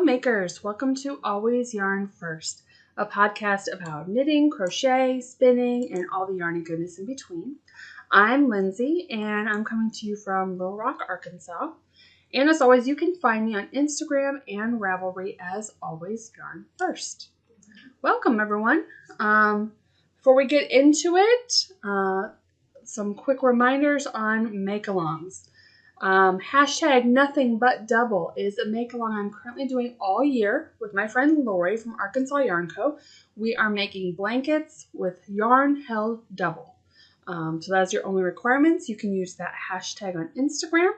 makers, welcome to Always Yarn First, a podcast about knitting, crochet, spinning, and all the yarny goodness in between. I'm Lindsey, and I'm coming to you from Little Rock, Arkansas. And as always, you can find me on Instagram and Ravelry as Always Yarn First. Welcome, everyone. Before we get into it, some quick reminders on make-alongs. Hashtag nothing but double is a make-along I'm currently doing all year with my friend Lori from Arkansas Yarn Co. We are making blankets with yarn held double. So that's your only requirements. You can use that hashtag on Instagram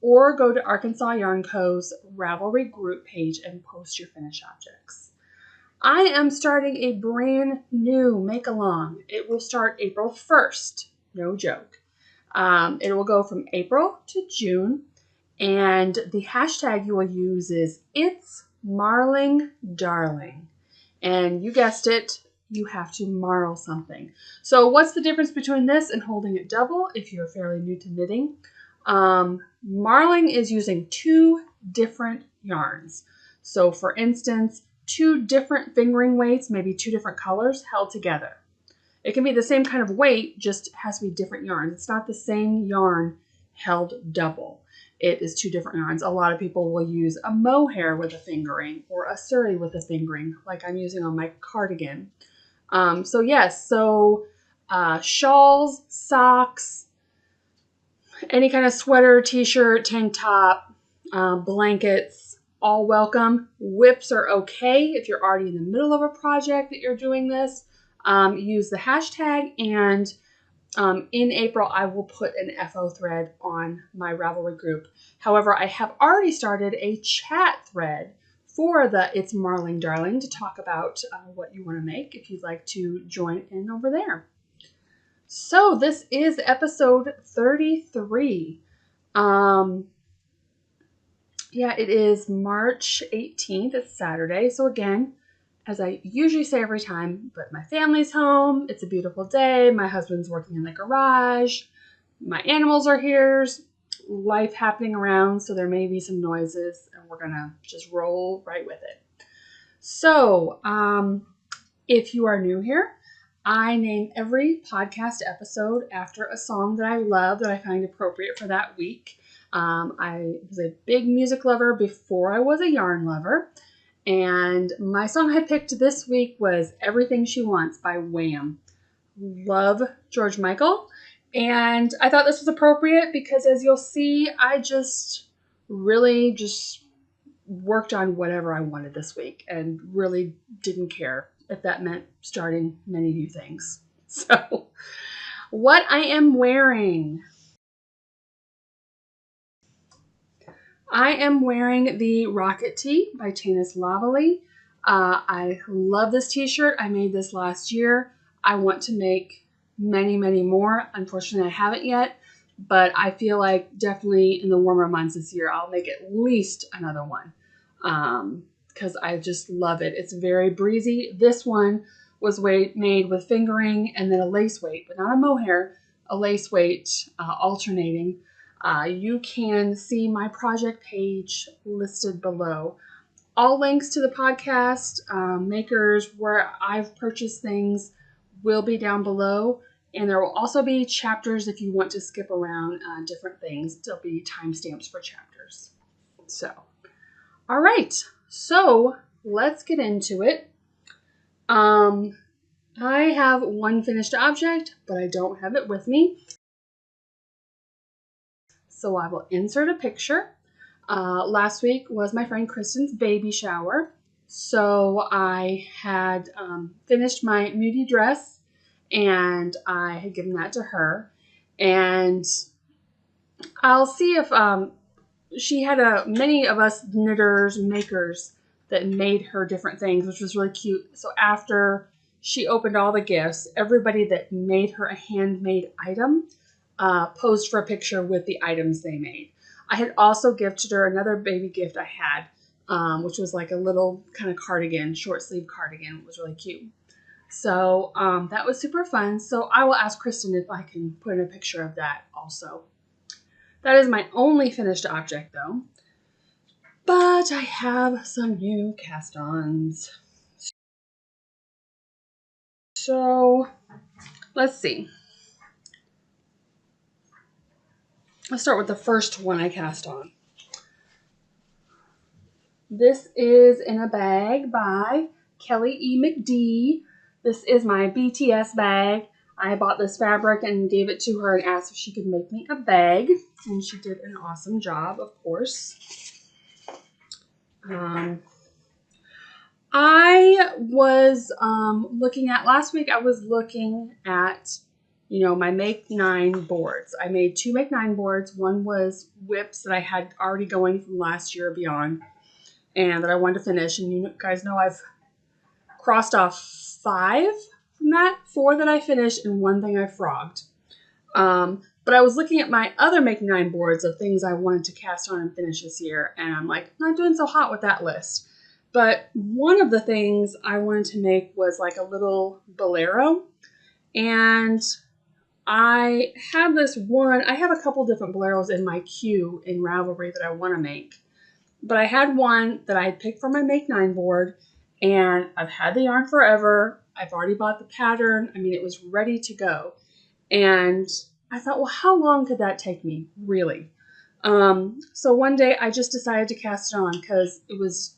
or go to Arkansas Yarn Co.'s Ravelry group page and post your finished objects. I am starting a brand new make-along. It will start April 1st. No joke. It will go from April to June, and the hashtag you will use is It's Marling Darling. And you guessed it, you have to marl something. So what's the difference between this and holding it double if you're fairly new to knitting? Marling is using two different yarns. So for instance, two different fingering weights, maybe two different colors held together. It can be the same kind of weight, just has to be different yarns. It's not the same yarn held double. It is two different yarns. A lot of people will use a mohair with a fingering or a surrey with a fingering, like I'm using on my cardigan. Shawls, socks, any kind of sweater, t-shirt, tank top, blankets, all welcome. Whips are okay if you're already in the middle of a project that you're doing this. Use the hashtag, and in April I will put an FO thread on my Ravelry group. However, I have already started a chat thread for the It's Marling Darling to talk about what you want to make if you'd like to join in over there. So this is episode 33. It is March 18th. It's Saturday. So again, as I usually say every time, but my family's home, it's a beautiful day, my husband's working in the garage, my animals are here, life happening around, so there may be some noises, and we're gonna just roll right with it. So, if you are new here, I name every podcast episode after a song that I love, that I find appropriate for that week. I was a big music lover before I was a yarn lover. And my song I picked this week was Everything She Wants by Wham. Love George Michael. And I thought this was appropriate because, as you'll see, I just really worked on whatever I wanted this week and really didn't care if that meant starting many new things. So, what I am wearing. I am wearing the Rocket Tee by Tanis Lavely. I love this t-shirt. I made this last year. I want to make many, many more. Unfortunately, I haven't yet, but I feel like definitely in the warmer months this year, I'll make at least another one because I just love it. It's very breezy. This one was made with fingering and then a lace weight, but not a mohair, a lace weight alternating. You can see my project page listed below. All links to the podcast, makers, where I've purchased things will be down below. And there will also be chapters if you want to skip around different things. There'll be timestamps for chapters. So, all right. So, let's get into it. I have one finished object, but I don't have it with me. So I will insert a picture. Last week was my friend Kristen's baby shower. So I had finished my Muti dress and I had given that to her. And I'll see if she had many of us knitters, makers that made her different things, which was really cute. So after she opened all the gifts, everybody that made her a handmade item posed for a picture with the items they made. I had also gifted her another baby gift I had, which was like a little kind of cardigan, short sleeve cardigan. It was really cute. So that was super fun. So I will ask Kristen if I can put in a picture of that also. That is my only finished object though. But I have some new cast-ons. So let's see. Let's start with the first one I cast on. This is in a bag by KelleyEMcD. This is my BTS bag. I bought this fabric and gave it to her and asked if she could make me a bag. And she did an awesome job, of course. I was looking at, last week I was looking at, you know, my Make 9 boards. I made 2 Make 9 boards. One was whips that I had already going from last year beyond and that I wanted to finish. And you guys know I've crossed off 5 from that, 4 that I finished and 1 thing I frogged. But I was looking at my other Make 9 boards of things I wanted to cast on and finish this year. And I'm like, not doing so hot with that list. But one of the things I wanted to make was like a little bolero. And I have this one, I have a couple different boleros in my queue in Ravelry that I want to make. But I had one that I had picked for my Make 9 board. And I've had the yarn forever. I've already bought the pattern. I mean, it was ready to go. And I thought, well, how long could that take me, really? So one day I just decided to cast it on because it was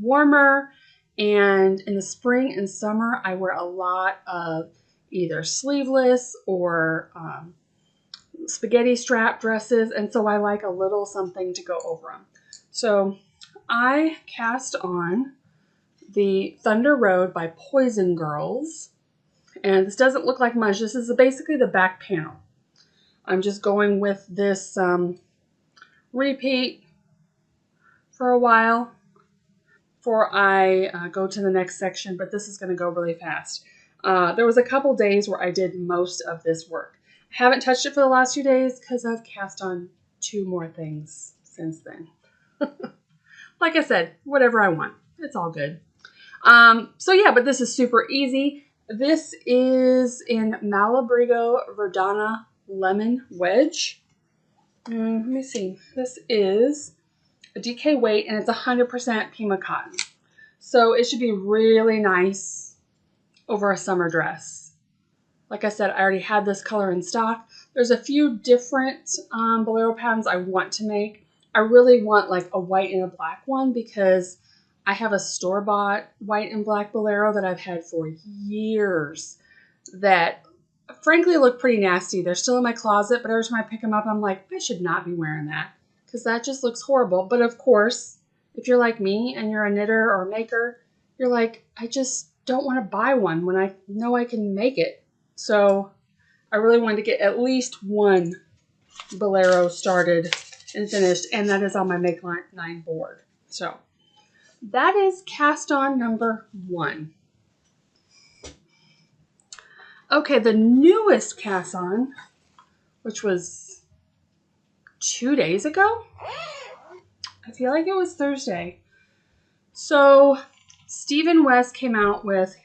warmer, and in the spring and summer I wear a lot of either sleeveless or spaghetti strap dresses, and so I like a little something to go over them. So I cast on the Thunder Road by Poison Grrrls, and this doesn't look like much. This is basically the back panel. I'm just going with this repeat for a while before I go to the next section, but this is going to go really fast. There was a couple days where I did most of this work. I haven't touched it for the last few days because I've cast on 2 more things since then. Like I said, whatever I want. It's all good. So yeah, but this is super easy. This is in Malabrigo Verdana Lemon Wedge. Let me see. This is a DK weight, and it's 100% Pima cotton. So it should be really nice over a summer dress. Like I said, I already had this color in stock. There's a few different bolero patterns I want to make. I really want like a white and a black one because I have a store-bought white and black bolero that I've had for years that frankly look pretty nasty. They're still in my closet, but every time I pick them up, I'm like, I should not be wearing that because that just looks horrible. But of course, if you're like me and you're a knitter or a maker, you're like, I just don't want to buy one when I know I can make it. So I really wanted to get at least one bolero started and finished, and that is on my Make 9 board. So that is cast on number 1. Okay, the newest cast on, which was 2 days ago. I feel like it was Thursday. So Stephen West came out with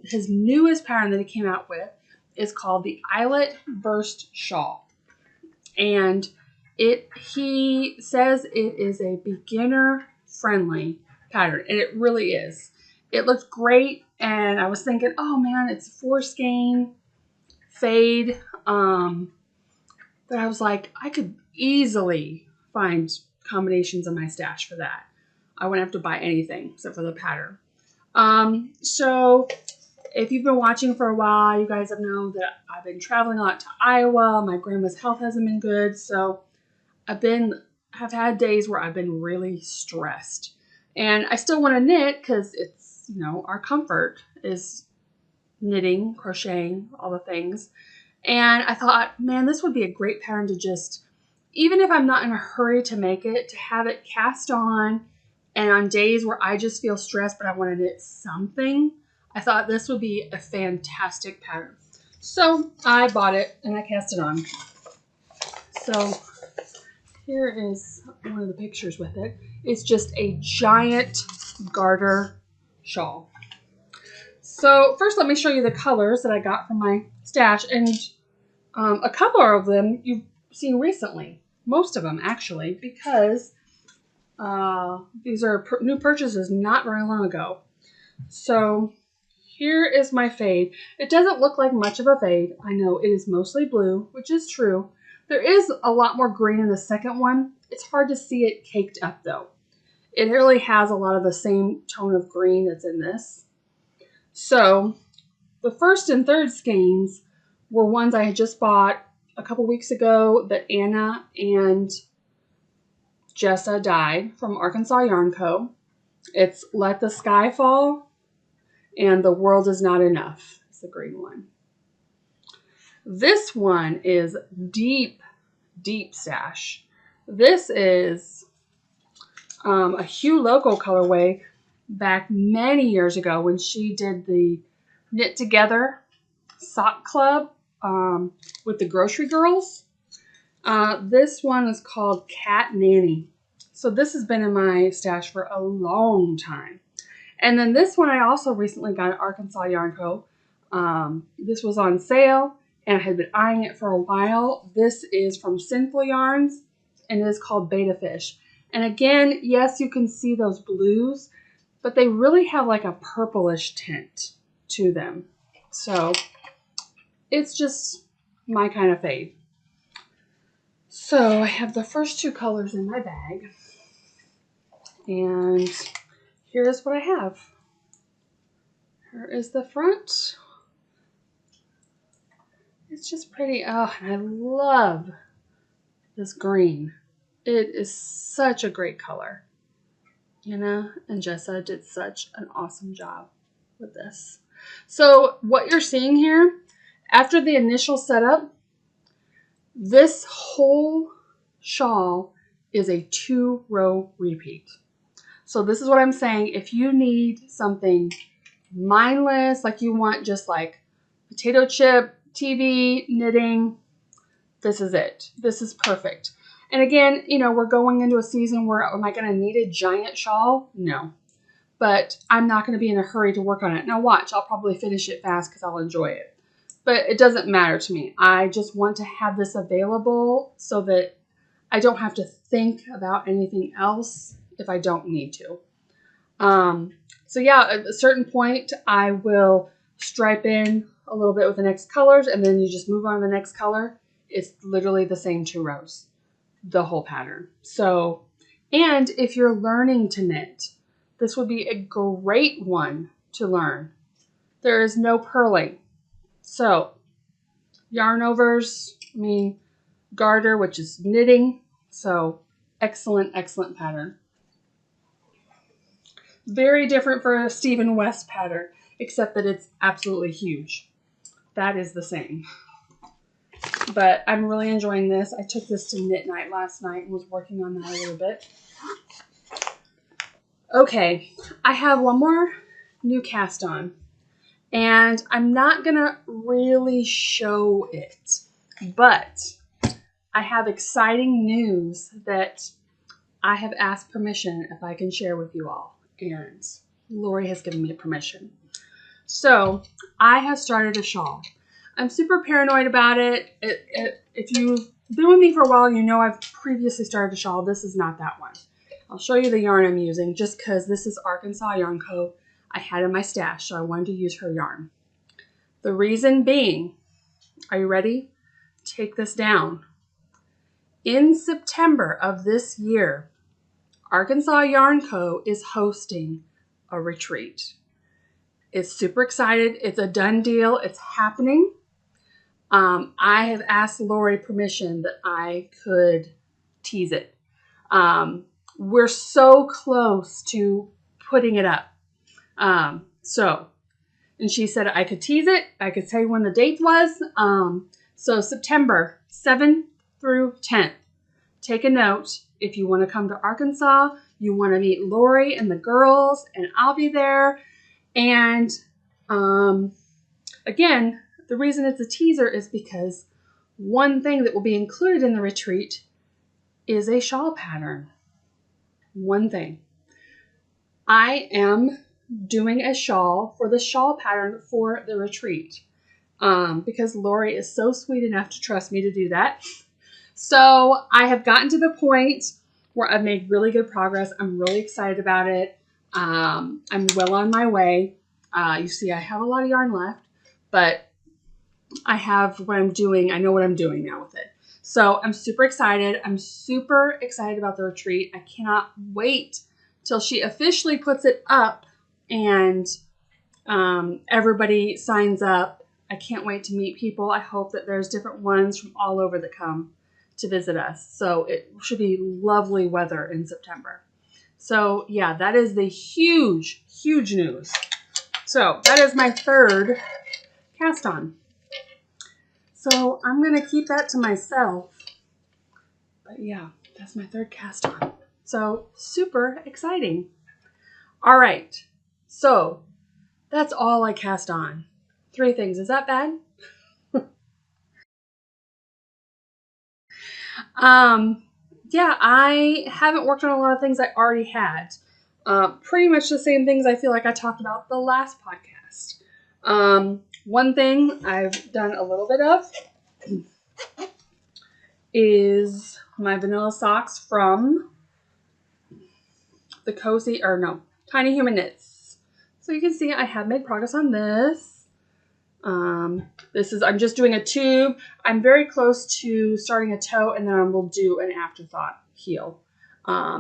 his newest pattern that he came out with is called the Eyelet Burst Shawl. And he says it is a beginner-friendly pattern, and it really is. It looks great, and I was thinking, oh man, it's force gain, fade, but I was like, I could easily find combinations in my stash for that. I wouldn't have to buy anything except for the pattern. So if you've been watching for a while, you guys have known that I've been traveling a lot to Iowa. My grandma's health hasn't been good, so I've had days where I've been really stressed. And I still want to knit because it's, you know, our comfort is knitting, crocheting, all the things. And I thought, man, this would be a great pattern to just, even if I'm not in a hurry to make it, to have it cast on. And on days where I just feel stressed, but I want to knit something, I thought this would be a fantastic pattern. So I bought it and I cast it on. So here is one of the pictures with it. It's just a giant garter shawl. So first let me show you the colors that I got from my stash. And a couple of them you've seen recently. Most of them actually, because These are new purchases not very long ago. So here is my fade. It doesn't look like much of a fade. I know it is mostly blue, which is true. There is a lot more green in the second one. It's hard to see it caked up though. It really has a lot of the same tone of green that's in this. So the first and third skeins were ones I had just bought a couple weeks ago that Anna and Jessa dyed from Arkansas Yarn Co. It's Let the Sky Fall and The World Is Not Enough. It's the green one. This one is deep, deep stash. This is a Hugh Loco colorway back many years ago when she did the Knit Together sock club with the grocery girls. This one is called Cat Nanny. So this has been in my stash for a long time. And then this one I also recently got at Arkansas Yarn Co. This was on sale and I had been eyeing it for a while. This is from Sinful Yarns and it is called Beta Fish. And again, yes, you can see those blues, but they really have like a purplish tint to them. So it's just my kind of fade. So I have the first two colors in my bag. And here's what I have. Here is the front. It's just pretty. Oh, and I love this green. It is such a great color. Anna and Jessa did such an awesome job with this. So what you're seeing here, after the initial setup, this whole shawl is a 2-row repeat. So this is what I'm saying. If you need something mindless, like you want just like potato chip, TV, knitting, this is it. This is perfect. And again, you know, we're going into a season where am I going to need a giant shawl? No. But I'm not going to be in a hurry to work on it. Now watch, I'll probably finish it fast because I'll enjoy it. But it doesn't matter to me. I just want to have this available so that I don't have to think about anything else if I don't need to. So yeah, at a certain point, I will stripe in a little bit with the next colors and then you just move on to the next color. It's literally the same 2 rows, the whole pattern. So, and if you're learning to knit, this would be a great one to learn. There is no purling. So, yarn overs, garter, which is knitting. So, excellent, excellent pattern. Very different for a Stephen West pattern, except that it's absolutely huge. That is the same. But I'm really enjoying this. I took this to knit night last night and was working on that a little bit. Okay, I have one more new cast on. And I'm not going to really show it. But I have exciting news that I have asked permission if I can share with you all. And Lori has given me permission. So I have started a shawl. I'm super paranoid about it. If you've been with me for a while, you know I've previously started a shawl. This is not that one. I'll show you the yarn I'm using just because this is Arkansas Yarn Co. I had in my stash, so I wanted to use her yarn. The reason being, are you ready? Take this down. In September of this year, Arkansas Yarn Co. is hosting a retreat. It's super excited. It's a done deal. It's happening. I have asked Lori permission that I could tease it. We're so close to putting it up. And she said I could tease it. I could say when the date was. So September 7th through 10th. Take a note. If you want to come to Arkansas, you want to meet Lori and the girls, and I'll be there. And again, the reason it's a teaser is because one thing that will be included in the retreat is a shawl pattern. One thing. I am doing a shawl for the shawl pattern for the retreat because Lori is so sweet enough to trust me to do that. So I have gotten to the point where I've made really good progress. I'm really excited about it. I'm well on my way. You see, I have a lot of yarn left, but I have what I'm doing. I know what I'm doing now with it. So I'm super excited. I'm super excited about the retreat. I cannot wait till she officially puts it up and everybody signs up. I can't wait to meet people. I hope that there's different ones from all over that come to visit us. So it should be lovely weather in September. So yeah, that is the huge, huge news. So that is my third cast on. So I'm going to keep that to myself. But yeah, that's my third cast on. So super exciting. All right. So that's all I cast on. 3 things. Is that bad? Yeah, I haven't worked on a lot of things I already had. Pretty much the same things I feel like I talked about the last podcast. One thing I've done a little bit of is my vanilla socks from the Tiny Human Knits. So you can see I have made progress on this. I'm just doing a tube. I'm very close to starting a toe, and then I will do an afterthought heel.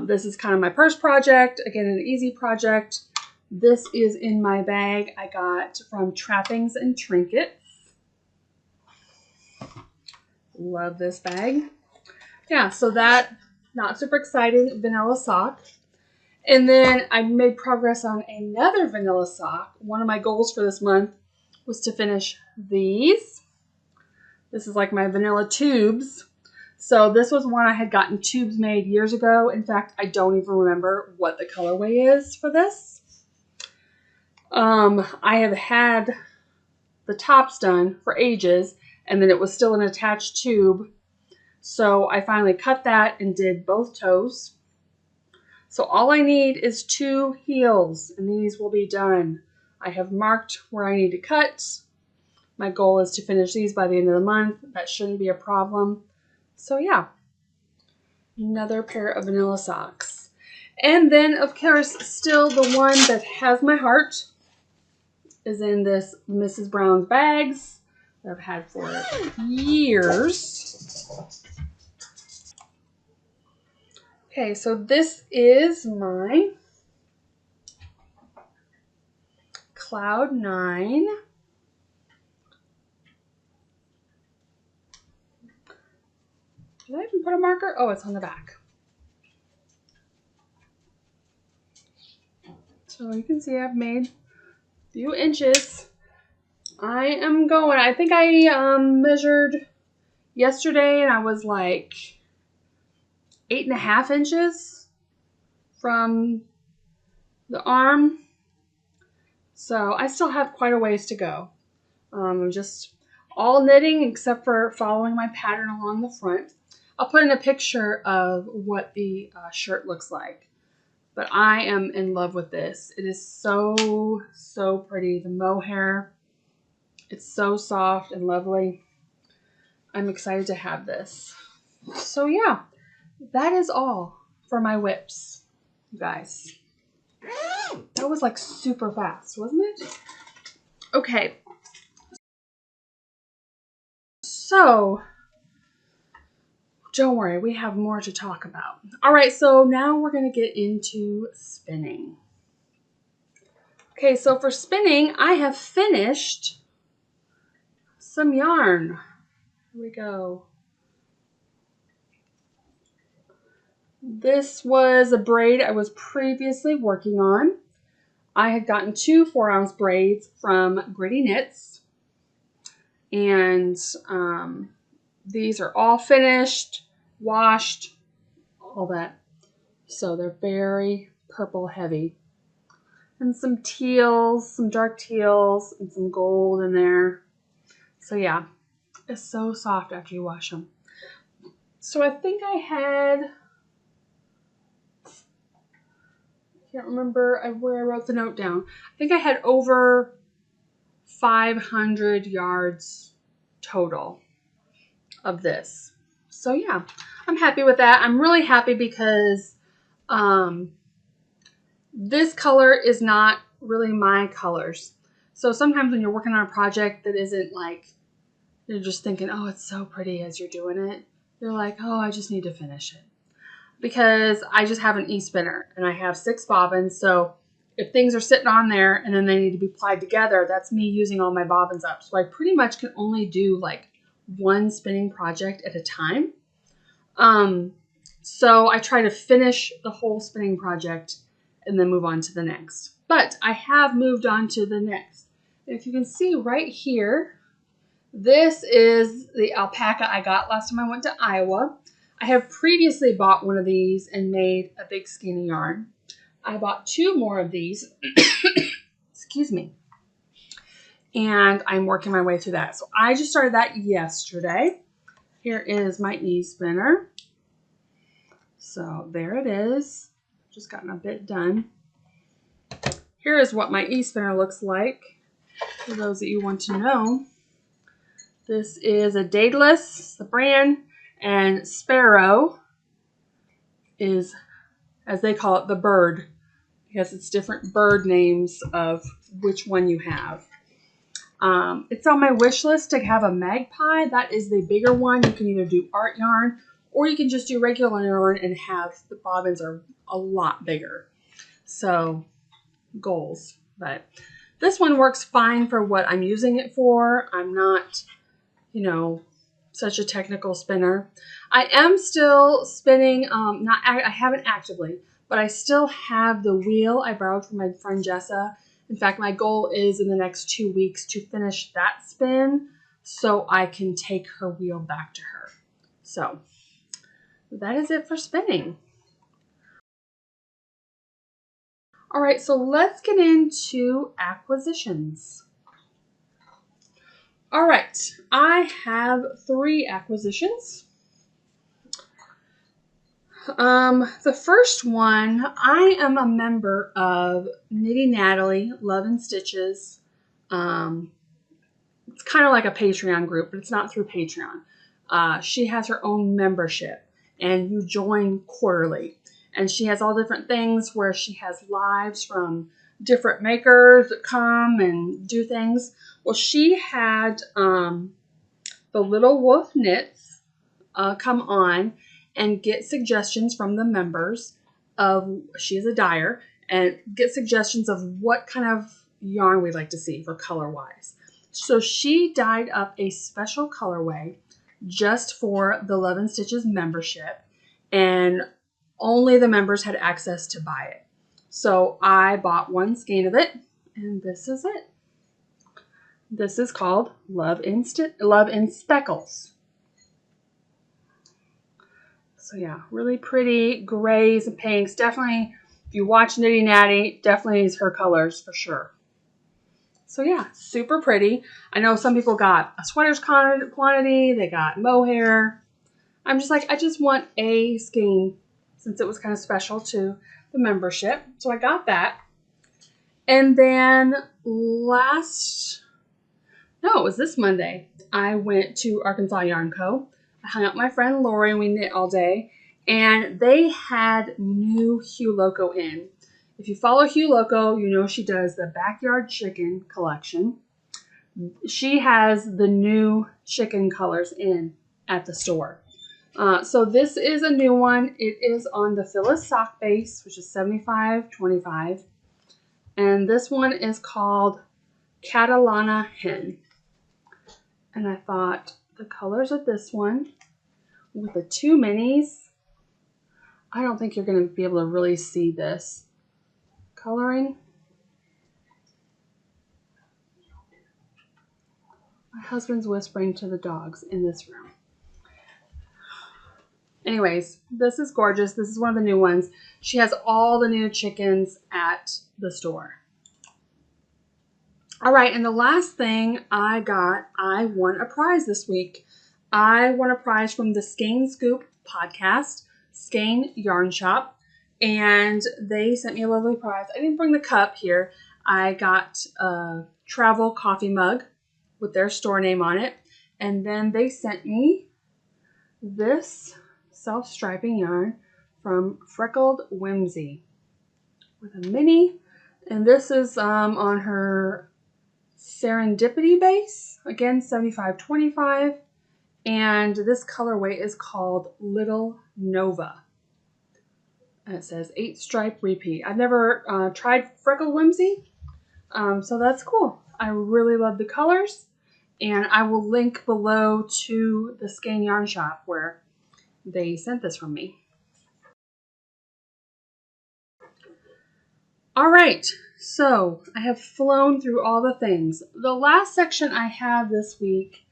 This is kind of my first project. Again, an easy project. This is in my bag I got from Trappings and Trinkets. Love this bag. Yeah, so that, not super exciting, vanilla sock. And then I made progress on another vanilla sock. One of my goals for this month was to finish these. This is like my vanilla tubes. So this was one I had gotten tubes made years ago. In fact, I don't even remember what the colorway is for this. I have had the tops done for ages, and then it was still an attached tube. So I finally cut that and did both toes. So all I need is 2 heels, and these will be done. I have marked where I need to cut. My goal is to finish these by the end of the month. That shouldn't be a problem. So yeah, another pair of vanilla socks. And then, of course, still the one that has my heart is in this Mrs. Brown's bags that I've had for years. Okay, so this is my Cloud 9. Did I even put a marker? Oh, it's on the back. So you can see I've made a few inches. I am going, I think I measured yesterday and I was like 8.5 inches from the arm. So I still have quite a ways to go. I'm just all knitting except for following my pattern along the front. I'll put in a picture of what the shirt looks like. But I am in love with this. It is so, so pretty. The mohair, it's so soft and lovely. I'm excited to have this. So yeah, that is all for my whips, you guys. That was like super fast, wasn't it? Okay. So, don't worry, we have more to talk about. All right, so now we're going to get into spinning. Okay, so for spinning, I have finished some yarn. Here we go. This was a braid I was previously working on. I had gotten 2 4-ounce braids from Gritty Knits. And these are all finished, washed, all that. So they're very purple heavy. And some teals, some dark teals, and some gold in there. So yeah, it's so soft after you wash them. So I think I had, I can't remember where I wrote the note down. I think I had over 500 yards total of this. So yeah, I'm happy with that. I'm really happy because this color is not really my colors. So sometimes when you're working on a project that isn't like, you're just thinking, oh, it's so pretty as you're doing it, you're like, oh, I just need to finish it. Because I just have an e-spinner and I have 6 bobbins. So if things are sitting on there and then they need to be plied together, that's me using all my bobbins up. So I pretty much can only do like one spinning project at a time. So I try to finish the whole spinning project and then move on to the next. But I have moved on to the next. If you can see right here, this is the alpaca I got last time I went to Iowa. I have previously bought one of these and made a big skein of yarn. I bought 2 more of these. Excuse me. And I'm working my way through that. So I just started that yesterday. Here is my e-spinner. So there it is. Just gotten a bit done. Here is what my e-spinner looks like. For those that you want to know. This is a Daedalus, the brand, and Sparrow is, as they call it, the bird. Because it's different bird names of which one you have. It's on my wish list to have a magpie. That is the bigger one. You can either do art yarn or you can just do regular yarn and have the bobbins are a lot bigger. So, goals. But this one works fine for what I'm using it for. I'm not, you know, such a technical spinner. I am still spinning, I haven't actively, but I still have the wheel I borrowed from my friend Jessa. In fact, my goal is in the next 2 weeks to finish that spin so I can take her wheel back to her. So that is it for spinning. All right, so let's get into acquisitions. All right, I have 3 acquisitions. The first one, I am a member of Knitty Natalie Love and Stitches. It's kind of like a Patreon group, but it's not through Patreon. She has her own membership, and you join quarterly. And she has all different things where she has lives from different makers that come and do things. Well, she had the Little Wolf Knits come on and get suggestions from the members of, she is a dyer, and get suggestions of what kind of yarn we'd like to see for color-wise. So she dyed up a special colorway just for the Love and Stitches membership, and only the members had access to buy it. So I bought 1 skein of it, and this is it. This is called Love in Speckles. So yeah, really pretty grays and pinks. Definitely, if you watch Knitty Natty, definitely is her colors for sure. So yeah, super pretty. I know some people got a sweater's quantity. They got mohair. I'm just like, I just want a skein since it was kind of special to the membership. So I got that. And then it was this Monday, I went to Arkansas Yarn Co. I hung out with my friend Lori and we knit all day. And they had new Hue Loco in. If you follow Hue Loco, you know she does the Backyard Chicken collection. She has the new chicken colors in at the store. So this is a new one. It is on the Phyllis sock base, which is 75/25. And this one is called Catalana Hen. And I thought the colors of this one with the 2 minis, I don't think you're going to be able to really see this coloring. My husband's whispering to the dogs in this room. Anyways, this is gorgeous. This is one of the new ones. She has all the new chickens at the store. All right, and the last thing I won a prize this week. I won a prize from the Skein Scoop podcast, Skein Yarn Shop, and they sent me a lovely prize. I didn't bring the cup here. I got a travel coffee mug with their store name on it, and then they sent me this self-striping yarn from Freckled Whimsy with a mini, and this is on her Serendipity base, again 75/25, and this colorway is called Little Nova. And it says 8 stripe repeat. I've never tried Freckled Whimsy, so that's cool. I really love the colors, and I will link below to the Skein Yarn Shop where they sent this from me. All right, so I have flown through all the things. The last section I have this week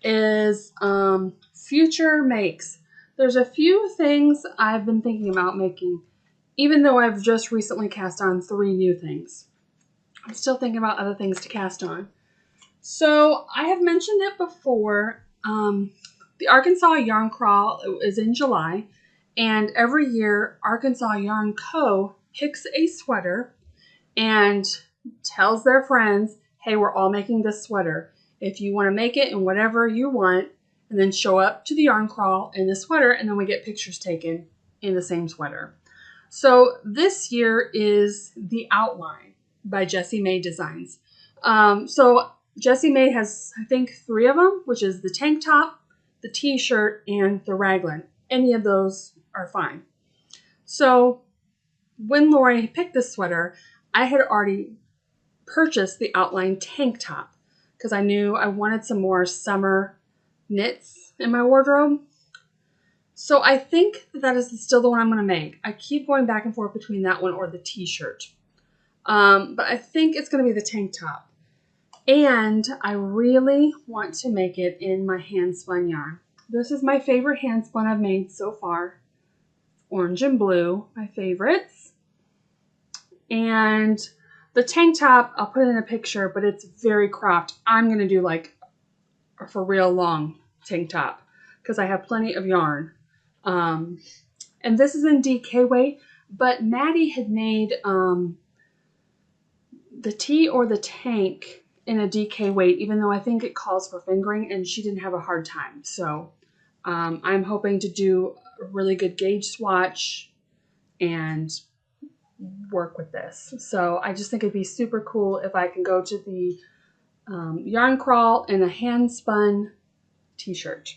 is future makes. There's a few things I've been thinking about making, even though I've just recently cast on 3 new things. I'm still thinking about other things to cast on. So I have mentioned it before. The Arkansas Yarn Crawl is in July, and every year Arkansas Yarn Co. picks a sweater and tells their friends, hey, we're all making this sweater. If you want to make it in whatever you want, and then show up to the yarn crawl in the sweater, and then we get pictures taken in the same sweater. So this year is The Outline by Jessie Mae Designs. So Jessie Mae has, I think, 3 of them, which is the tank top, the t-shirt, and the raglan. Any of those are fine. So when Lori picked this sweater, I had already purchased the Outline tank top because I knew I wanted some more summer knits in my wardrobe. So I think that is still the one I'm going to make. I keep going back and forth between that one or the t-shirt. But I think it's going to be the tank top. And I really want to make it in my hand spun yarn. This is my favorite hand spun I've made so far. Orange and blue, my favorites. And the tank top, I'll put it in a picture, but it's very cropped. I'm going to do like a for real long tank top because I have plenty of yarn. And this is in DK weight, but Maddie had made the tee or the tank in a DK weight, even though I think it calls for fingering, and she didn't have a hard time. So I'm hoping to do a really good gauge swatch and work with this. So I just think it'd be super cool if I can go to the yarn crawl in a hand spun t-shirt.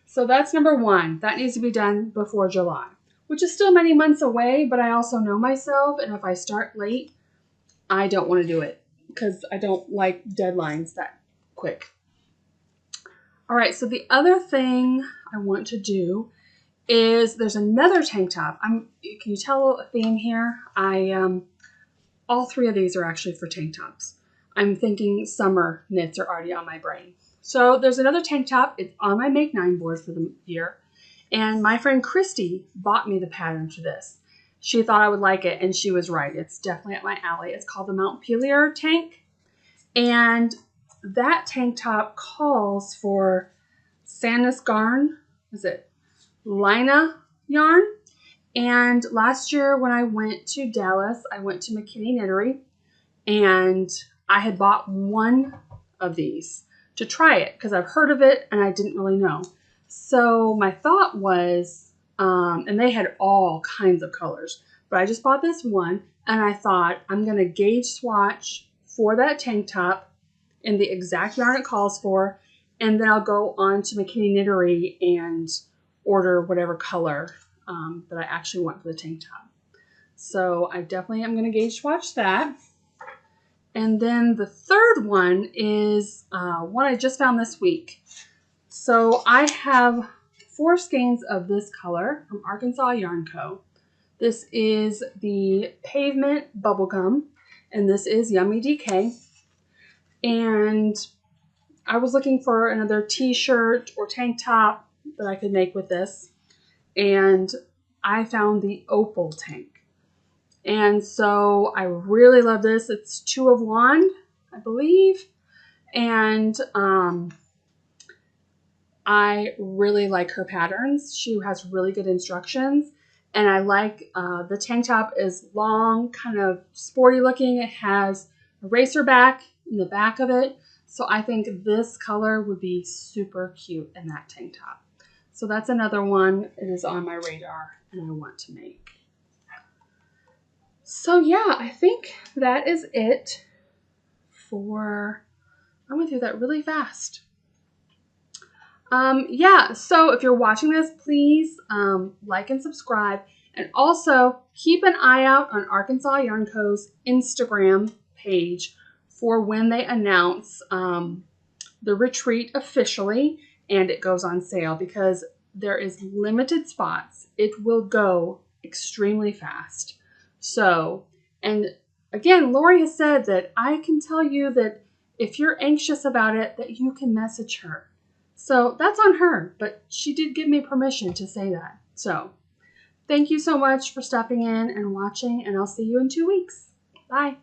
So that's number 1. That needs to be done before July, which is still many months away, but I also know myself, and if I start late, I don't want to do it because I don't like deadlines that quick. All right, so the other thing I want to do is there's another tank top. Can you tell a theme here? All 3 of these are actually for tank tops. I'm thinking summer knits are already on my brain. So there's another tank top. It's on my Make 9 board for the year. And my friend Christy bought me the pattern for this. She thought I would like it, and she was right. It's definitely up my alley. It's called the Montpelier tank. And that tank top calls for Sanus Garn. Is it Lina yarn? And last year when I went to Dallas, I went to McKinney Knittery, and I had bought 1 of these to try it because I've heard of it and I didn't really know. So my thought was, and they had all kinds of colors, but I just bought this one, and I thought I'm going to gauge swatch for that tank top in the exact yarn it calls for, and then I'll go on to McKinney Knittery and order whatever color that I actually want for the tank top. So I definitely am going to gauge swatch that. And then the third one is one I just found this week. So I have 4 skeins of this color from Arkansas Yarn Co. This is the Pavement Bubblegum, and this is Yummy DK. And I was looking for another t-shirt or tank top that I could make with this, and I found the Opal tank. And so I really love this. It's 2 of Wand, I believe. And I really like her patterns. She has really good instructions. And I like the tank top is long, kind of sporty looking. It has a racer back in the back of it. So I think this color would be super cute in that tank top. So that's another one that is on my radar and I want to make. So yeah, I think that is it for, I went through that really fast. Yeah, so if you're watching this, please like and subscribe. And also keep an eye out on Arkansas Yarn Co.'s Instagram page for when they announce the retreat officially and it goes on sale, because there is limited spots. It will go extremely fast. So, and again, Lori has said that I can tell you that if you're anxious about it, that you can message her. So that's on her, but she did give me permission to say that. So thank you so much for stopping in and watching, and I'll see you in 2 weeks. Bye.